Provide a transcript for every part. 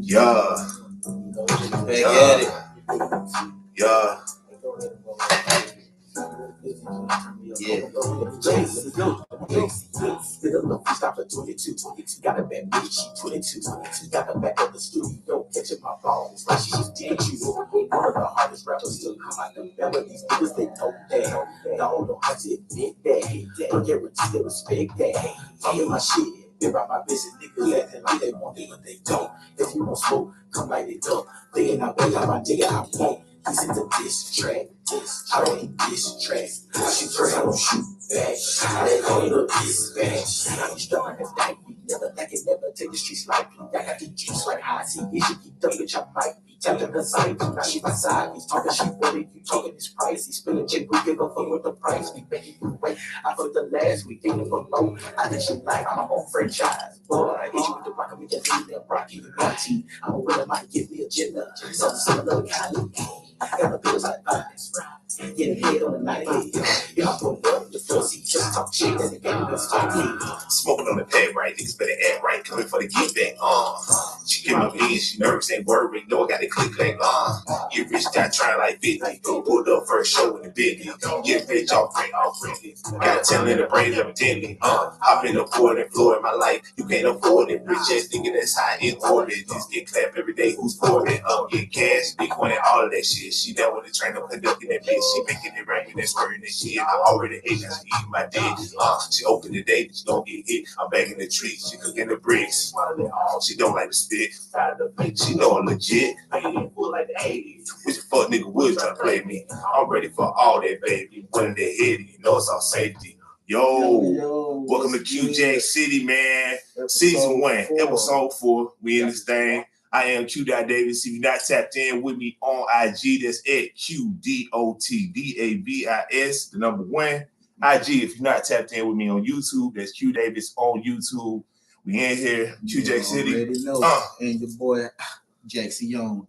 Yeah. Back at it. Yeah. Yeah. Stop at 22, got a bad bitch, she 22, got the back of the studio, catching my balls like she just did you. One of the hardest rappers to come out the melodies, niggas they know that. Y'all don't have to admit that, but guarantee they respect that. Talking my shit, they're about my business, niggas acting like they want it, but they don't. If you want smoke, come light it up. They ain't out there, my nigga, I won't. He's in the diss track. I don't need diss tracks. I shoot first, I don't shoot back. I let go of the diss back. I'm struggling as that. Never like it, never take the streets lightly. I got the juice like how I see it. She keep up, bitch, I might be telling her side. Now she my side. He's talking, she wanted you talking this price. He's spilling chick, we give a fuck with the price. We making you wait. I fucked the last week, thinking for low. I think she like my own franchise. Boy, I hit you with the rock, we just need that rocky with my team. I'm a winner, might give me a gender. Something similar, kind of I got the bills like vibes. Getting head on the night. Yeah, I put up the front seat, just talk shit, and the game is talking. Smoking on the pad right, niggas better act right, coming for the get back. She get my beans, she nervous, ain't worried, know I got it click like get rich, got trying like 50. Pulled up first show in the big get rich off rent, got a talent in the brain, evidently. Hop in the court and floor in my life, you can't afford it. Rich ass nigga that's high in orbit, just get clapped every day, who's for it? Get cash, Bitcoin, and all of that shit. She down with the train, I'm conducting that bitch. She making it rain, that's squirting that shit. I already hate that she eating my dick. She open the day, she don't get hit. I'm back in the trees, she cooking the bricks. She don't like to spit. She know I'm legit. I ain't full like the 80s. Which the fuck nigga would try to play me? I'm ready for all that, baby. One in their head, you know it's all safety. Yo, welcome to Q-Jaxxx City, man. Season 1, episode 4. We in this thing. I am Dot Davis. If you're not tapped in with me on IG, that's at QDOTDAVIS, the number 1. IG, if you're not tapped in with me on YouTube, that's Q Davis on YouTube. We in here, Q-Jaxxx City. And your boy, JaxXxon.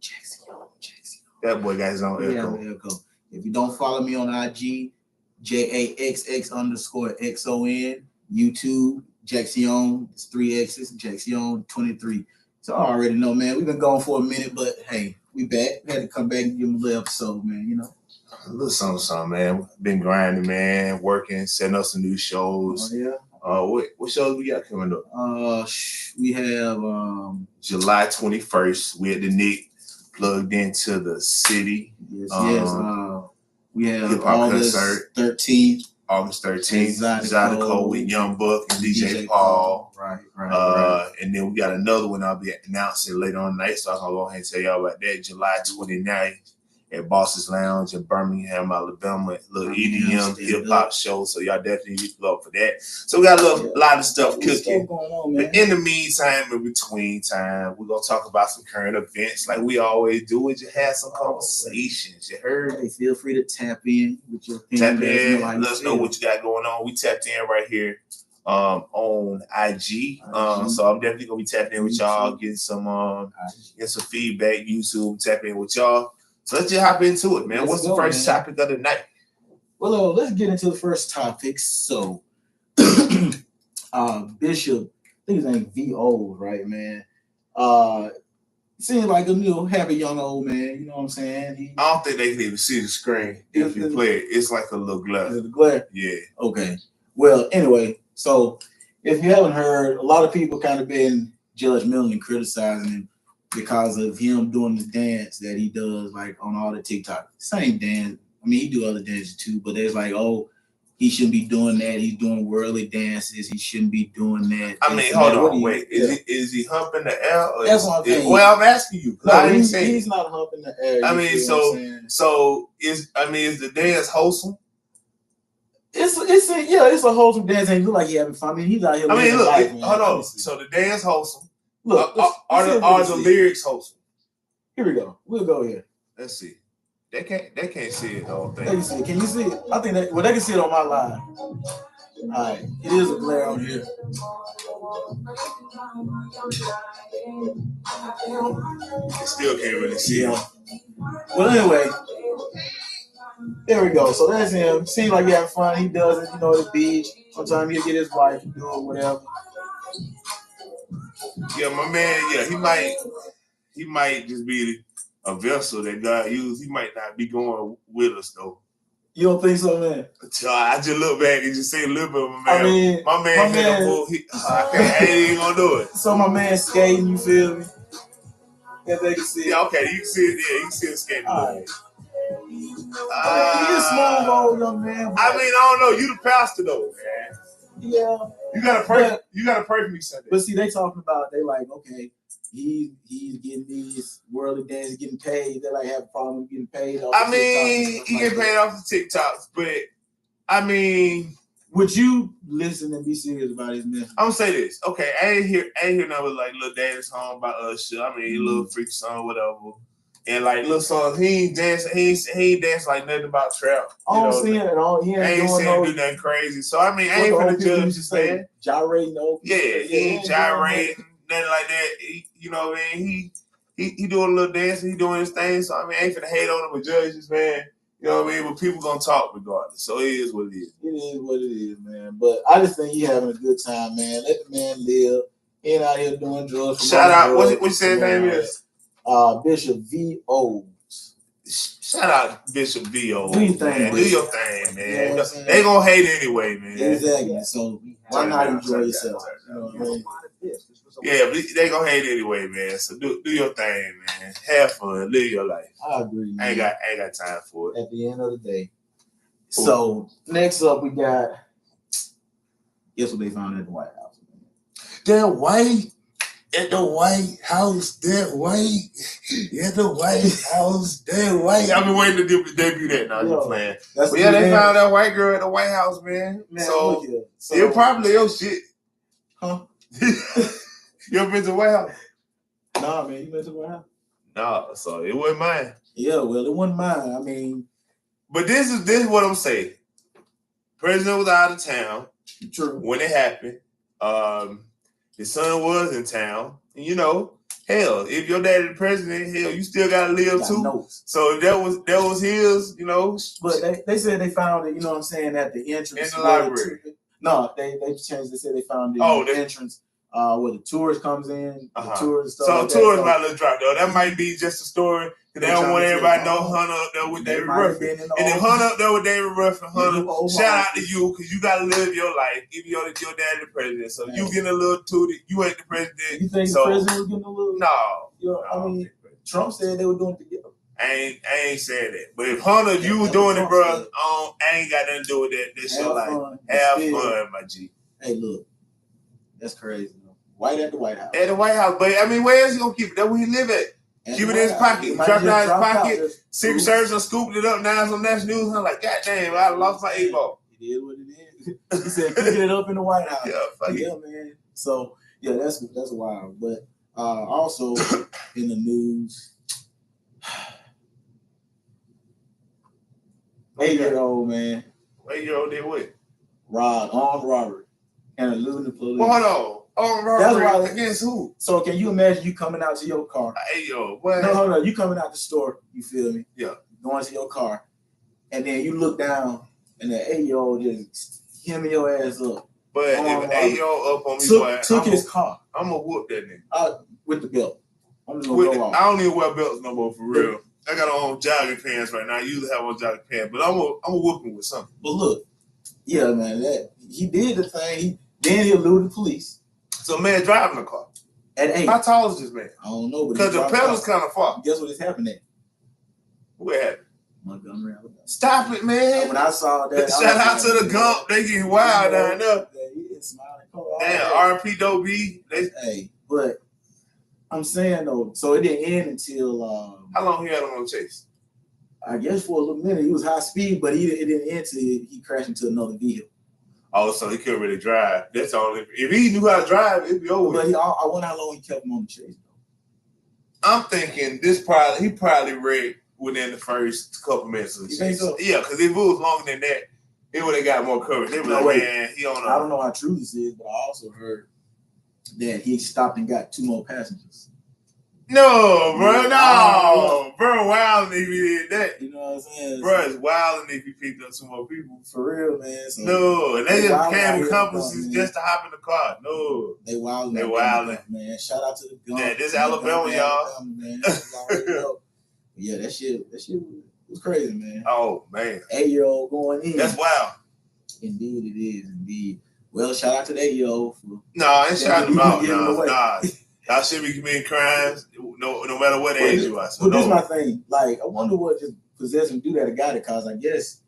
That boy got his own echo. If you don't follow me on IG, JaxXxon_XON, YouTube, JaxXxon, it's 3 X's, JaxXxon 23. So I already know, man. We've been going for a minute, but hey, we back. We had to come back and give them a little episode, man, you know. A little something, man. Been grinding, man, working, setting up some new shows. Oh, yeah. What shows we got coming up? We have July 21st. We at the Nick, plugged into the city. Yes. We have August 13th. August 13th, Zydeco with Young Buck and DJ Paul. Right. And then we got another one I'll be announcing later on tonight, so I'm going to go ahead and tell y'all about that. July 29th at Boss's Lounge in Birmingham, Alabama. Little EDM hip-hop show, so y'all definitely need to look for that. So we got a lot of stuff cooking. But in the meantime, in between time, we're going to talk about some current events like we always do. We just have some conversations. You heard? Hey, feel free to tap in with your opinion. Tap in. Let us know what you got going on. We tapped in right here on IG. So I'm definitely going to be tapping in with y'all, getting some feedback, YouTube, tapping in with y'all. So let's just hop into it, man. What's the first topic of the night? Well, let's get into the first topic. So, Bishop, I think his name V.O., right, man? Seems like a new happy young old man. You know what I'm saying? I don't think they can even see the screen if you play it. It's like a little glare. Is it a glare? Yeah. Okay. Well, anyway, so if you haven't heard, a lot of people kind of been judgmental and criticizing him because of him doing the dance that he does, like on all the TikTok. Same dance. I mean, he do other dances too, but there's like, oh, he shouldn't be doing that. He's doing worldly dances. He shouldn't be doing that. I mean, hold on, wait. Is he humping the air? Or that's what I'm saying. Well, I'm asking you. No, he's not humping the air. I mean, is the dance wholesome? It's a wholesome dance. And he look like he having fun. I mean, he's out here. I mean, look, hold on. So the dance wholesome. Look, are the lyrics wholesome? Here we go. We'll go here. Let's see. They can't see it the whole thing. They can see it. Can you see it? I think they can see it on my line. All right. It is a glare on here. They still can't really see it. Well, anyway, there we go. So that's him. Seems like he having fun. He does it, at the beach. Sometimes he'll get his wife and do it, whatever. Yeah, my man. Yeah, he might just be a vessel that God used. He might not be going with us though. You don't think so, man? I just look back and just see a little bit of my man. I mean, my man hit a bull. I ain't even gonna do it. So my man skating, you feel me? Yeah, they can see. Yeah, okay, you can see it. Yeah, you can see it skating. All right. He's a small old young man. I mean, I don't know. You the pastor though, man. Yeah. You gotta pray. You gotta pray for me Sunday. But see, they talking about they like, okay, he's getting these worldly dances, getting paid. They like have a problem getting paid. I mean, he get paid off the TikToks, but I mean, would you listen and be serious about his message? I'm gonna say this. Okay, I ain't hear nothing like Lil Daddy's song about us shit. I mean, little freak song, whatever. And like little songs, he ain't dance like nothing about trap. I don't see it at all. He ain't saying do nothing crazy. So I mean, I ain't gonna judge this man. Gyrating over. Yeah, he ain't gyrating, nothing like that. You know what I mean? He doing a little dancing, he doing his thing. So I mean, I ain't finna hate on him or judge this man. You know what I mean? But people gonna talk regardless. So it is what it is. It is what it is, man. But I just think he having a good time, man. Let the man live. He ain't out here doing drugs. Shout out. What you say his name is? Bishop V.O. Shout out Bishop V.O. Do your thing, man. Do your thing, man. You know they gonna hate anyway, man. Exactly. So why not enjoy yourself? You know what I mean? Yeah, but they gonna hate anyway, man. So do your thing, man. Have fun, live your life. I agree, man. I ain't got time for it. At the end of the day. So next up, we got. Guess what they found at the White House? That white. At the White House, that white. At the White House, that white. I've been waiting to debut that now. You're playing. But yeah, they found that white girl at the White House, man. So it probably your shit. Huh? You ever been to the White House? Nah, man. You been to the White House? Nah, so it wasn't mine. Yeah, well, it wasn't mine. I mean. But this is what I'm saying. President was out of town. True. When it happened. His son was in town. And you know, hell, if your daddy the president, hell, you still gotta live too. Notes. So that was his, you know. But they said they found it, you know what I'm saying, at the entrance. In the library. No, they changed. They said they found it in the entrance where the tourist comes in. The tourist stuff. So like tourists might let drop though. That might be just a story. They don't want everybody to know Hunter up there with David Ruffin. And if Hunter up there with David Ruffin, Hunter, shout out to you because you got to live your life. Even your dad the president. So you getting a little tooted. You ain't the president. You think the president was getting a little? No. I mean, Trump said they were doing it together. I ain't saying that. But if Hunter, you was doing it, bro, I ain't got nothing to do with that. This your life. Have fun, my G. Hey, look. That's crazy. White at the White House. At the White House. But, I mean, where is he going to keep it? That's where he live at. Keep it in his pocket. Dropped it out his pocket. Secret Service and scooped it up. Now it's on national news. I'm like, God damn, I lost my 8-ball. It is what it is. He said, picking it up in the White House. Yeah, man. So, yeah, that's wild. But also in the news, 8-year-old man. 8-year-old did what? Armed robbery and eluding the police. Well, hold on. That's why against who? So can you imagine you coming out to your car? Hey yo, what? No, hold on. You coming out the store, you feel me? Yeah. Going to your car. And then you look down and the 8-year-old just hemming your ass up. But if an 8-year-old up on me, took his car. I'm gonna whoop that nigga. With the belt. I'm just gonna go off. I don't even wear belts no more for real. I got on jogging pants right now. I usually have on jogging pants, but I'm a whooping with something. But look, yeah, man, he did the thing. Then he eluded the police. So man driving a car. At 8. How tall is this man? I don't know. Because the pedal's kind of far. Guess what is happening? Where happened? Montgomery, Alabama. Stop it, man. When I saw that. Shout out to the Gump. They getting wild down there. Damn, RP Doe B. Hey, but I'm saying though, so it didn't end until how long he had on chase? I guess for a little minute. He was high speed, but it didn't end until he crashed into another vehicle. Oh, so he couldn't really drive. That's the only. If he knew how to drive, it'd be over. But I wonder how long he kept him on the chase. I'm thinking he probably read within the first couple minutes of the chase. So? Yeah, because if it was longer than that, it would have got more coverage. They were like, man, he on. I don't know how true this is, but I also heard that he stopped and got 2 more passengers. No, bro, Yeah. bro, wilding if he did that. You know what I'm saying? Bro, it's wilding if he picked up some more people. For real, man. So No, and they just wilding out became here, accomplices man. just to hop in the car. No, They wilding. They out wilding. there, man. Shout out to the gun. Yeah, this Alabama, y'all. Alabama, man. Yeah, that shit was crazy, man. Oh man, 8-year-old going in. That's wild. Indeed, it is. Indeed. Well, shout out to the 8-year-old for. No, ain't shout them out. Nah. Y'all should be committing crimes no matter what age you are. So but this is my thing. Like, I wonder what just possessed him to do that. I got it because I guess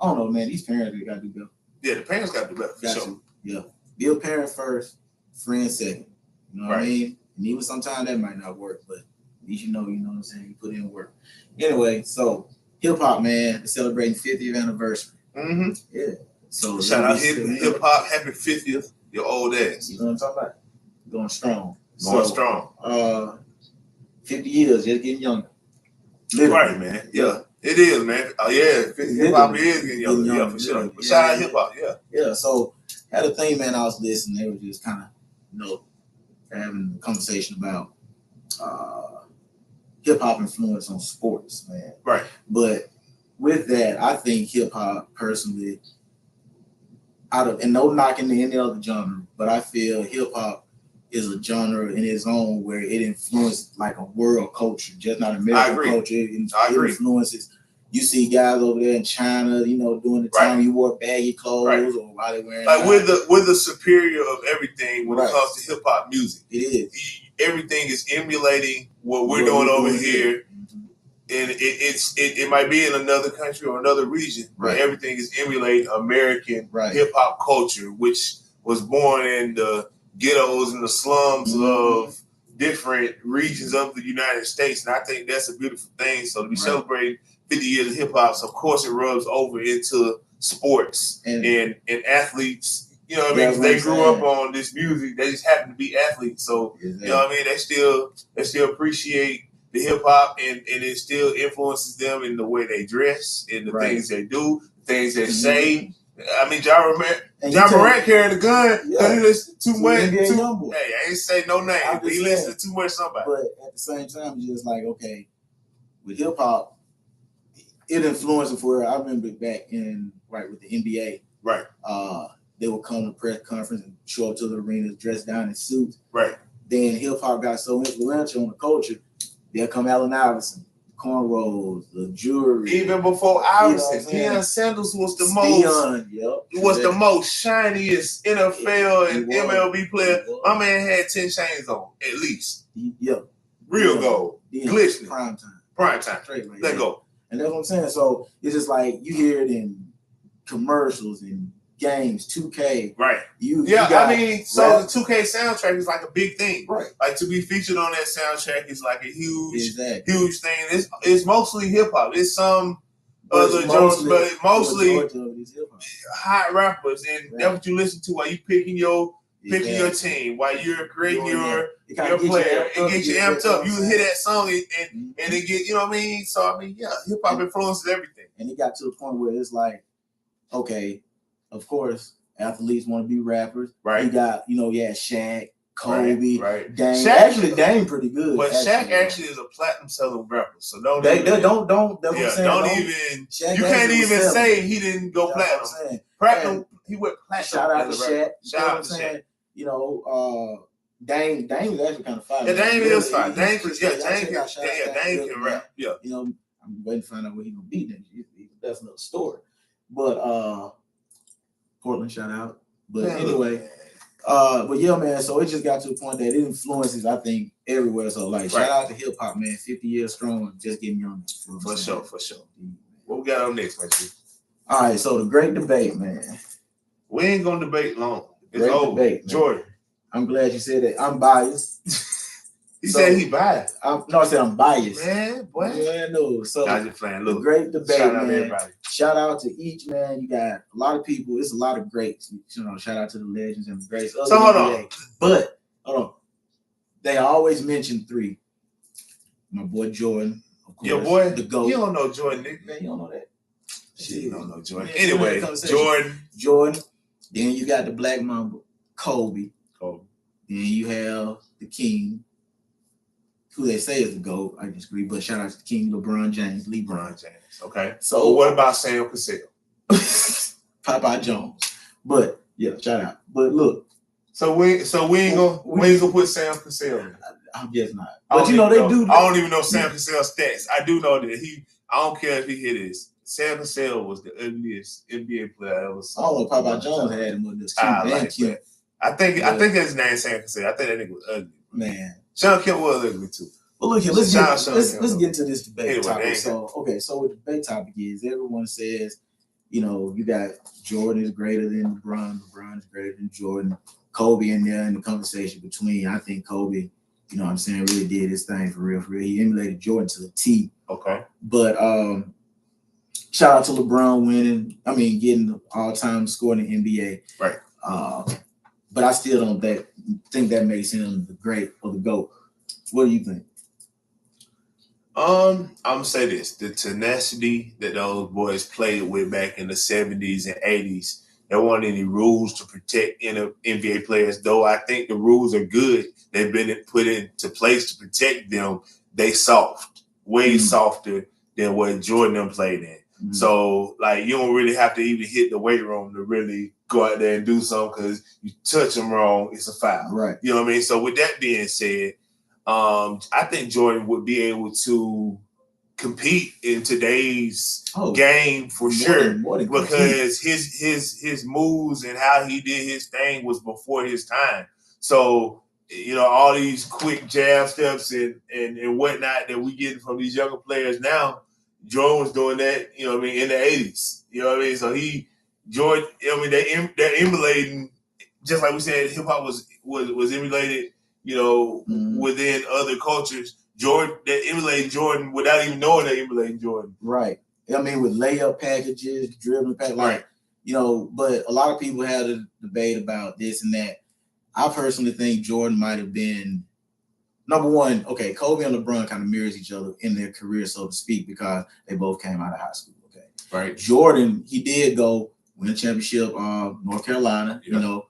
I don't know, man. These parents they got to do better. Yeah, the parents got to do better for sure. Yeah, be a parent first, friend second. You know what I mean? And even sometimes that might not work, but at least you know what I'm saying. You put in work. Anyway, so hip hop, man, is celebrating 50th anniversary. Mm-hmm. Yeah. So shout out hip hop, happy 50th, your old ass. You know what I'm talking about? Going strong. Strong. 50 years, just getting younger. Literally. Right, man. Yeah. It is, man. Oh yeah, hip hop is getting younger. Yeah, for sure. But shout out hip hop, Yeah. So had a thing, man. I was listening. They were just kind of, having a conversation about hip hop influence on sports, man. Right. But with that, I think hip hop personally, and no knocking to any other genre, but I feel hip hop is a genre in its own where it influenced like a world culture, just not American culture. It influences. You see guys over there in China, during the time you wore baggy clothes or while they wearing like we're the superior of everything when it comes to hip hop music. It is. Everything is emulating what we're doing over here. And it might be in another country or another region, but everything is emulating American hip hop culture, which was born in the ghettos and the slums of different regions of the United States. And I think that's a beautiful thing. So to be celebrating 50 years of hip hop, so of course it rubs over into sports and athletes. You know what I mean? Because they grew up on this music. They just happen to be athletes. So, you know what I mean? They still appreciate the hip hop and it still influences them in the way they dress, in the things they do, the things they say. I mean, John Morant carried a gun because he listened too much. Hey, I ain't say no name, but he listened too much somebody. But at the same time, it's just like, okay, with hip hop, it influenced for. I remember back in with the NBA, they would come to press conference and show up to the arenas dressed down in suits. Then hip hop got so influential on the culture. They'll come Allen Iverson, cornrows, the jewelry. Even before Iverson, Deion Sanders was the the most shiniest NFL and MLB player. My man had 10 chains on, at least. Real gold. Glistening. Prime time. Let go. And that's what I'm saying. So it's just like you hear it in commercials and games, 2K. I mean, so the 2K soundtrack is like a big thing. Like to be featured on that soundtrack is like a huge thing. It's mostly hip hop. It's some other genres, but mostly hot rappers, and that's what you listen to while you picking your team, while you're creating your player. It gets you amped up. You hear that song and it get, you know what I mean? So I mean, hip hop influences everything. And it got to the point where it's like, okay, of course, athletes want to be rappers. You got, Shaq, Kobe, Dame. Dame pretty good. But Shaq actually is a platinum selling rapper. So don't even. You can't even say he didn't go platinum. Platinum. He went platinum. Shout out to Shaq. Shout out to Shaq. Dame is actually kind of fire. Yeah, Dame is fire. Dame can rap. Yeah. I'm waiting to find out what he's gonna beat next year. That's another story. But Portland, shout out. But anyway, but yeah, man. So it just got to the point that it influences, I think, everywhere. So like, shout out to hip hop, man. 50 years strong, just getting younger. For sure. What we got on next, man? All right. So the great debate, man. We ain't gonna debate long. It's over. Debate, Jordan. I'm glad you said that. I'm biased. He said he biased. I said I'm biased. Man, boy. Yeah, no. So just playing. Look, great debate, shout out man. Everybody. Shout out to each, man. You got a lot of people. It's a lot of greats. Shout out to the legends and the greats. So hold on. But hold on. They always mention 3. My boy Jordan. Of course, your boy, the GOAT. You don't know Jordan, nigga. Man, you don't know that. Shit, you don't know Jordan. Anyway, Jordan. Then you got the Black Mamba, Kobe. Then you have the King, who they say is the GOAT. I disagree, but shout out to King LeBron James, LeBron James. Okay. So what about Sam Cassell? Popeye Jones. But yeah, shout out. But look. So we ain't gonna put Sam Cassell in. I guess not. But they do. I don't even know Sam Cassell's stats. I do know that I don't care if he hit his. Sam Cassell was the ugliest NBA player I ever saw. I don't know. Popeye Jones had him with this cute. I think his name Sam Cassell. I think that nigga was ugly. Man. Sean Kemp was ugly too. Well, look here. Let's get into this debate topic. So the debate topic is everyone says, you got Jordan is greater than LeBron. LeBron is greater than Jordan. Kobe in there in the conversation between. I think Kobe, really did his thing for real. He emulated Jordan to the T. Okay. But shout out to LeBron getting the all-time score in the NBA. Right. But I still don't think that makes him the great or the GOAT. What do you think? I'm gonna say this: the tenacity that those boys played with back in the 70s and 80s. There weren't any rules to protect NBA players, though I think the rules are good. They've been put into place to protect them. They way softer than what Jordan played in. Mm-hmm. So, you don't really have to even hit the weight room to really go out there and do something because you touch them wrong, it's a foul. Right. You know what I mean? So, with that being said, I think Jordan would be able to compete in today's game for sure because his moves and how he did his thing was before his time. So, all these quick jab steps and whatnot that we get from these younger players now, Jordan was doing that, in the 80s. You know what I mean? So they're emulating, just like we said, hip hop was emulated, within other cultures. They emulated Jordan without even knowing they emulated Jordan. Right. With layup packages, dribbling packages, but a lot of people had a debate about this and that. I personally think Jordan might have been number one. Okay, Kobe and LeBron kind of mirrors each other in their career, so to speak, because they both came out of high school. Okay. Right. Jordan, he did go win a championship, North Carolina. Yeah.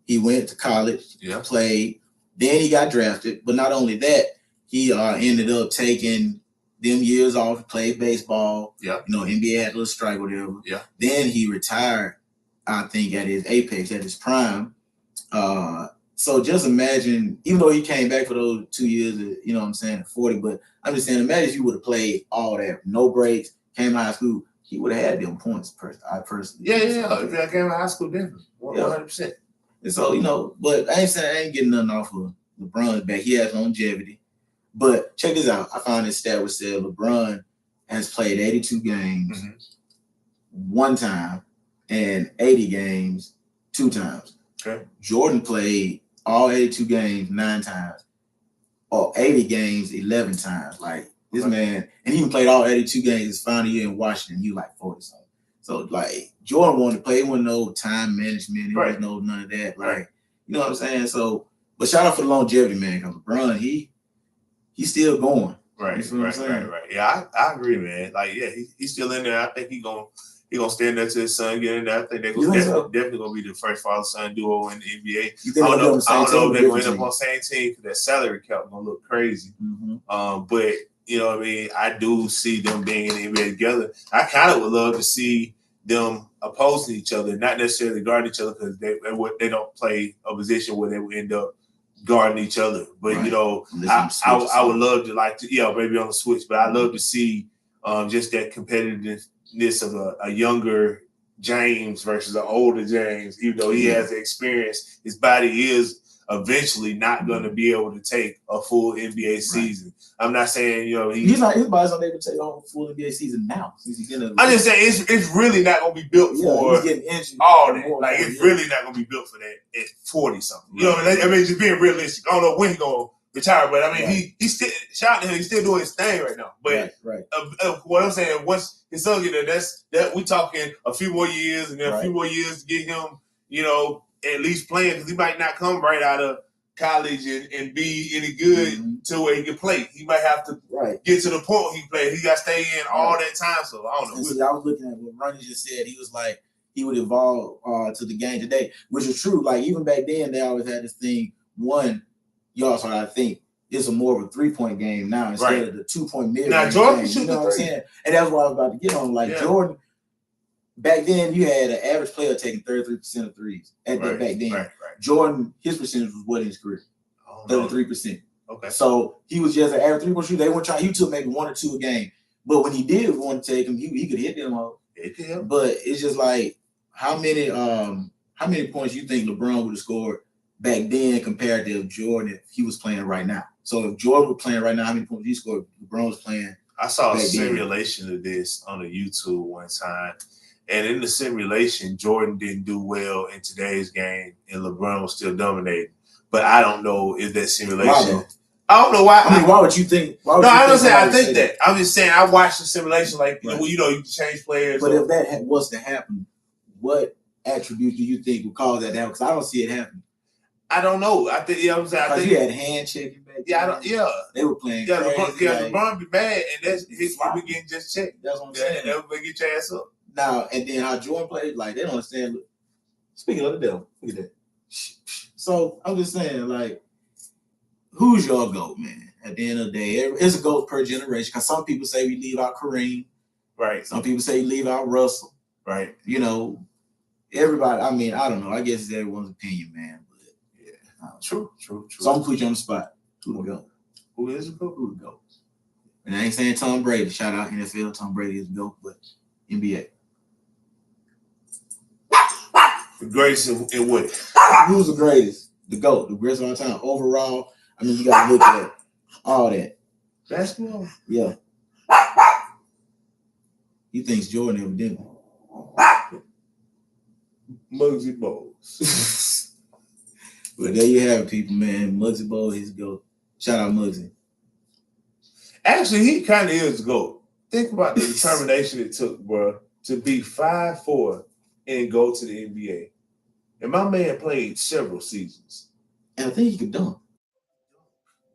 He went to college, played, then he got drafted. But not only that, he ended up taking them years off, played baseball. Yeah. NBA had a little strike, whatever. Yeah. Then he retired, I think, at his apex, at his prime. So just imagine, even though he came back for those 2 years, at 40, but I'm just saying, imagine if you would have played all that, no breaks, came out of school, he would have had them points, I personally. Yeah. If I came out of high school, definitely. 100%. And so, but I ain't getting nothing off of LeBron's back. He has longevity. But check this out. I found this stat which said LeBron has played 82 games one time and 80 games 2 times. Okay. Jordan played all 82 games 9 times or 80 games 11 times. Like this man, and he even played all 82 games his final year in Washington. He was like 40 something. So Jordan wanted to play. He wouldn't know time management. He wouldn't know none of that. You know what I'm saying? So, but shout out for the longevity, man. Because LeBron, he's still going. Right. Yeah, I agree, man. He's still in there. I think he's gonna stand there till his son get in there. I think they're definitely gonna be the first father-son duo in the NBA. I don't know if they're gonna end up on the same team because that salary cap gonna look crazy. Mm-hmm. But I do see them being in the NBA together. I kind of would love to see them opposing each other, not necessarily guarding each other because they don't play a position where they would end up guarding each other. But I would love to maybe on the switch. But I love to see just that competitiveness of a younger James versus an older James. Even though he has the experience, his body is eventually not going to be able to take a full NBA season. I'm not saying his body's not able to take a full NBA season now. I'm just saying it's really not going to be built for all that. It's really not going to be built for that at 40 something. Just being realistic. I don't know when he's going to retire, but he's still shout out to him. He's still doing his thing right now. But what I'm saying, once his son get there, that we talking a few more years and then a few more years to get him, at least playing because he might not come right out of college and be any good to where he can play. He might have to get to the point where he play. He got to stay in all that time. So I don't know. See, I was looking at what Ronnie just said. He was like, he would evolve to the game today, which is true. Even back then, they always had this thing. One, you also got to think it's a more of a 3-point game now instead of the 2-point mid. Now Jordan game, shoot you know the what I'm three. saying? And that's what I was about to get on. Like Jordan, back then you had an average player taking 33% of threes at that back then. Right. Jordan, his percentage was what in his career? 33%. Okay. So he was just an average 3-point shooter. They weren't trying. He took maybe 1 or 2 a game, but when he did want to take them, he could hit them all. But it's just like how many points you think LeBron would have scored back then compared to Jordan if he was playing right now? So if Jordan was playing right now, how many points he scored? LeBron was playing. I saw a simulation of this on the YouTube one time, and in the simulation, Jordan didn't do well in today's game, and LeBron was still dominating. But I don't know if that simulation. I don't know why. I mean, why would you think? No, I don't say I think that. I'm just saying I watched the simulation, like you know, you can change players. But if that was to happen, what attributes do you think would cause that to happen? Because I don't see it happening. I don't know. I think I'm saying. I think you had hand checking back. They were playing. LeBron be mad, and that's he be getting just checked. That's what I'm saying. Everybody get your ass up. Now and then how Jordan played, like they don't understand. Speaking of the devil, look at that. So I'm just saying, like, who's your GOAT, man? At the end of the day, it's a GOAT per generation. Because some people say we leave out Kareem, right? Some people say we leave out Russell, right? You know, everybody. I mean, I don't know. I guess it's everyone's opinion, man. But yeah, true. So I'm gonna put you on the spot. Who the GOAT? Who is the GOAT? Who the GOAT? And I ain't saying Tom Brady. Shout out NFL. Tom Brady is the GOAT, but NBA. The greatest in what? Who's the greatest? The GOAT, the greatest of all time. Overall, I mean, you got to look at all that. Basketball? Yeah. He thinks Jordan evidently. Muggsy Bogues. But there you have it, people, man. Muggsy Bogues is GOAT. Shout out Muggsy. Actually, he kind of is the GOAT. Think about the determination it took, bro, to be 5'4" and go to the NBA. And my man played several seasons. And I think he could dunk.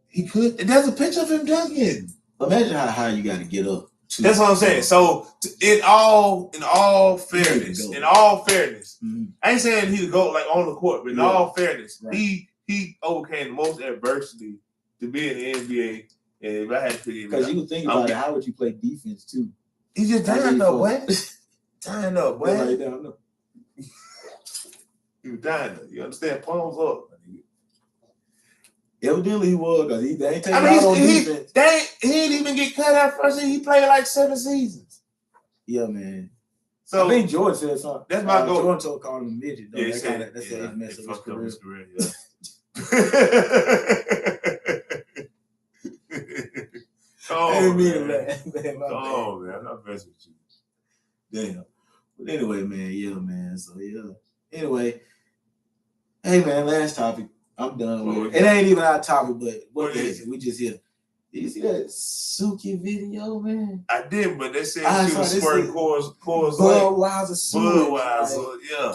He could. And there's a picture of him dunking. Imagine how high you got to get up. That's what I'm saying. So, in all fairness, mm-hmm. I ain't saying he's a GOAT like on the court, but in all fairness, he overcame the most adversity to be in the NBA. And if I had to pick him, because you would think about it, how would you play defense too? He just dying up, boy. Dying up, boy. Right down up. He was dying up. You understand? Palms up. Evidently he was, because he ain't taking out on defense. He didn't even get cut out first season. He played like 7 seasons. Yeah, man. So I think Jordan said something. That's my goal. Jordan called him a midget, though. Yeah, that's how he messed up his career. Yeah. I didn't mean to laugh. Man, man. I'm not messing with you. Damn. But anyway, man. Yeah, man. So, yeah. Anyway. Hey, man. Last topic. I'm done with it. It ain't even our topic, but what is it? We just here. Did you see that Suki video, man? I did, but they said she was squirting Coors Budweiser, yeah.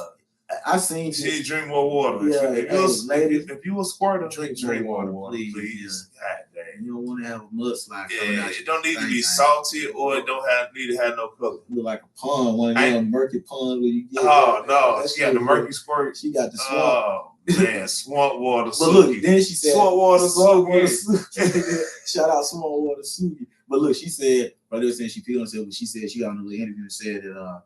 I seen she drink more water. Yeah, if you a squirter, drink water, please. God dang. You don't want to have a mudslide. Yeah, it don't need to be salty or it don't need to have no color. Look like a pond, one of them murky ponds where you get. Oh no, she got the murky squirt. She got the swamp. Oh man, swamp water. But look, then she said swamp water. Shout out swamp water Suki. But look, she said, right there saying she peed on herself, but she said she got on the interview and said that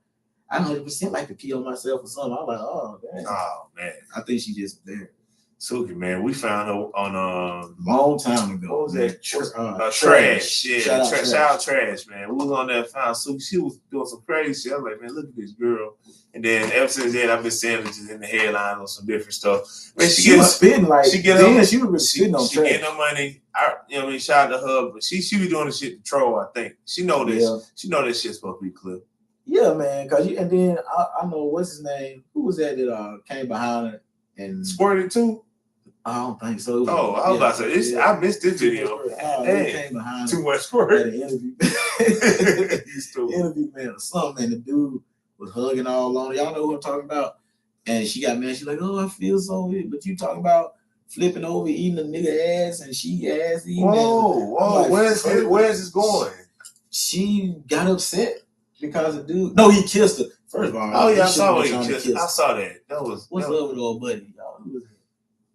I 100% like to pee on myself or something. I was like, oh, damn. Oh, man. I think she just there. Suki, man, we found her on long time ago. What was that? Trash. Yeah, shout out Trash, man. We was on there and found Suki. She was doing some crazy shit. I was like, man, look at this girl. And then ever since then, I've been seeing her just in the headlines on some different stuff. Man, she was spitting like she was really spitting on Trash. She getting her money. Shout out to her, but she be doing the shit to troll. I think she know this. Yeah. She know this shit's supposed to be clear. Yeah, man. And then I know what's his name. Who was that came behind her and squirted too? I don't think so. I was about to say I missed this video. Came behind too much squirt. At an interview. Interview, man, or something. And the dude was hugging all on. Y'all know who I'm talking about. And she got mad. She's like, "Oh, I feel so weird." But you talking about flipping over, eating a nigga ass, and she ass eating. Whoa! Like, where's this going? She got upset because the dude. No, he kissed her. First of all, I saw what he kissed. I saw that. What's up with old buddy, y'all?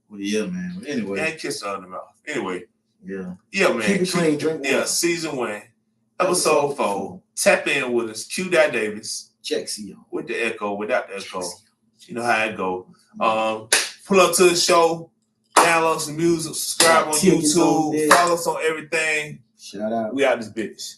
Well, yeah, man. But anyway, and kissed her on the mouth. Anyway, Yeah. Yeah, man. Keep it clean, drink water. Yeah, season 1, episode 4. Tap in with us. Dot Davis. JaxXxon. With the echo, without the echo. You know how it go. Pull up to the show, download some music, subscribe on YouTube, follow us on everything. Shout out. We out this bitch.